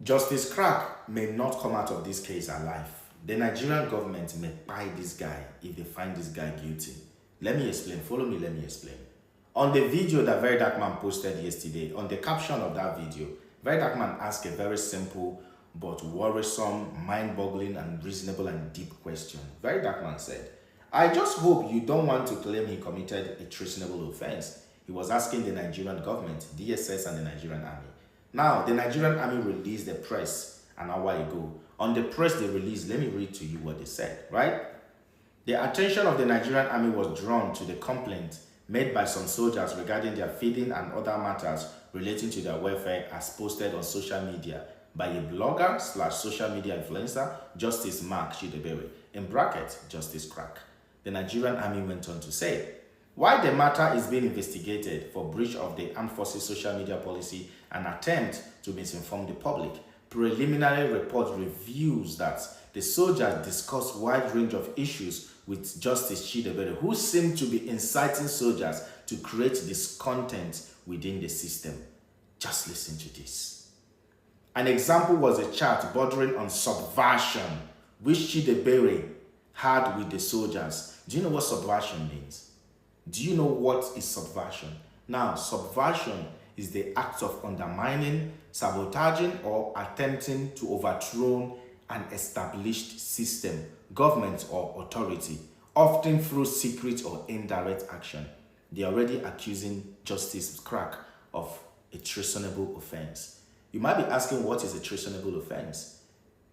Justice Crack may not come out of this case alive. The Nigerian government may buy this guy if they find this guy guilty. Let me explain. Follow me, let me explain. On the video that Very Dark Man posted yesterday, on the caption of that video, Very Dark Man asked a very simple but worrisome, mind-boggling and reasonable and deep question. Very Dark Man said, I just hope you don't want to claim he committed a treasonable offense. He was asking the Nigerian government, DSS and the Nigerian army. Now, the Nigerian army released the press an hour ago. On the press they released, let me read to you what they said, right? The attention of the Nigerian army was drawn to the complaint made by some soldiers regarding their feeding and other matters relating to their welfare as posted on social media by a blogger / social media influencer, Justice Mark Chidebere, in bracket, Justice Crack. The Nigerian army went on to say, while the matter is being investigated for breach of the Armed Forces social media policy and attempt to misinform the public, preliminary report reveals that the soldiers discussed wide range of issues with Justice Chidebere, who seemed to be inciting soldiers to create discontent within the system. Just listen to this. An example was a chat bordering on subversion, which Chidebere had with the soldiers. Do you know what subversion means? Do you know what is subversion? Now, subversion is the act of undermining, sabotaging, or attempting to overthrow an established system, government, or authority, often through secret or indirect action. They are already accusing Justice Crack of a treasonable offense. You might be asking, what is a treasonable offense?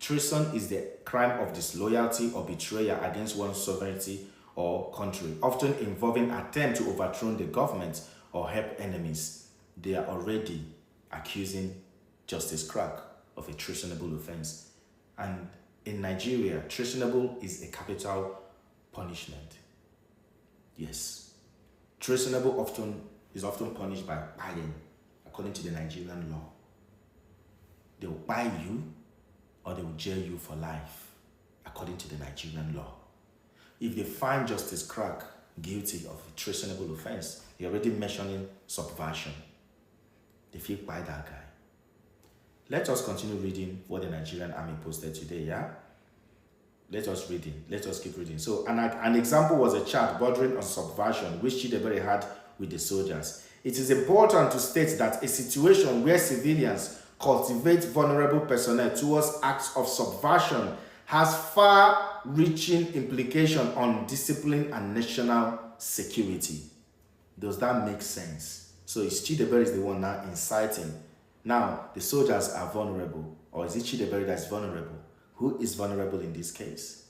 Treason is the crime of disloyalty or betrayal against one's sovereignty or country, often involving attempt to overthrow the government or help enemies. They are already accusing Justice Crack of a treasonable offense. And in Nigeria, treasonable is a capital punishment. Yes. Treasonable is often punished by buying, according to the Nigerian law. They will buy you or they will jail you for life, according to the Nigerian law. If they find Justice Crack guilty of a treasonable offense, you're already mentioning subversion. They feel by that guy. Let us continue reading what the Nigerian army posted today, yeah? Let us read it. Let us keep reading. So an example was a chat bordering on subversion, which Chidebere had with the soldiers. It is important to state that a situation where civilians cultivate vulnerable personnel towards acts of subversion has far-reaching implication on discipline and national security. Does that make sense? So is Chidebere is the one now inciting. Now, the soldiers are vulnerable. Or is it Chidebere that is vulnerable? Who is vulnerable in this case?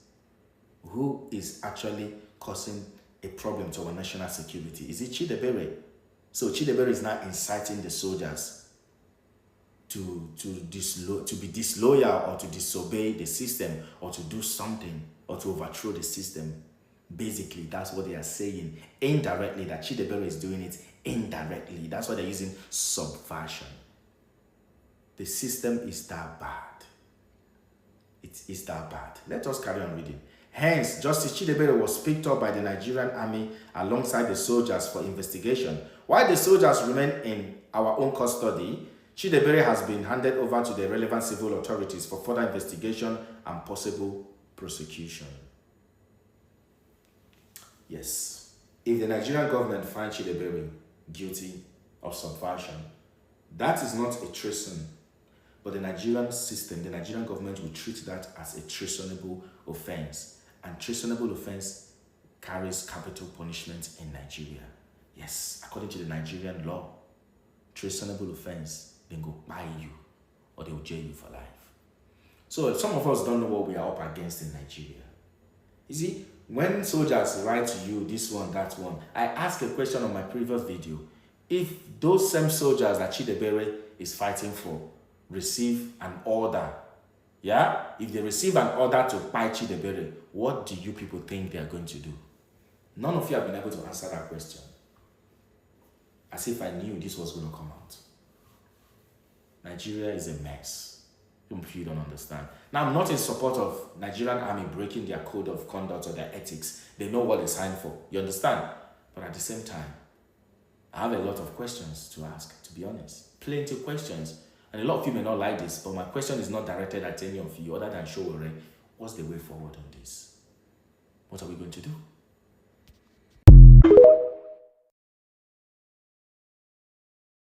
Who is actually causing a problem to our national security? Is it Chidebere? So Chidebere is now inciting the soldiers to be disloyal or to disobey the system or to do something or to overthrow the system. Basically, that's what they are saying indirectly, that Chidebere is doing it indirectly. That's why they're using subversion. The system is that bad. It is that bad. Let us carry on reading. Hence, Justice Chidebere was picked up by the Nigerian army alongside the soldiers for investigation. While the soldiers remain in our own custody, Chidebere has been handed over to the relevant civil authorities for further investigation and possible prosecution. Yes, if the Nigerian government finds Chidebere guilty of subversion, that is not a treason, but the Nigerian system, the Nigerian government will treat that as a treasonable offense. And treasonable offense carries capital punishment in Nigeria. Yes, according to the Nigerian law, treasonable offense, they go buy you or they will jail you for life. So some of us don't know what we are up against in Nigeria. You see, when soldiers write to you, this one, that one, I asked a question on my previous video. If those same soldiers that Chidebere is fighting for receive an order, yeah? If they receive an order to buy Chidebere, what do you people think they are going to do? None of you have been able to answer that question. As if I knew this was going to come out. Nigeria is a mess. If you don't understand. Now, I'm not in support of Nigerian army breaking their code of conduct or their ethics. They know what they signed for. You understand? But at the same time, I have a lot of questions to ask, to be honest. Plenty of questions. And a lot of you may not like this, but my question is not directed at any of you other than Sowore. What's the way forward on this? What are we going to do?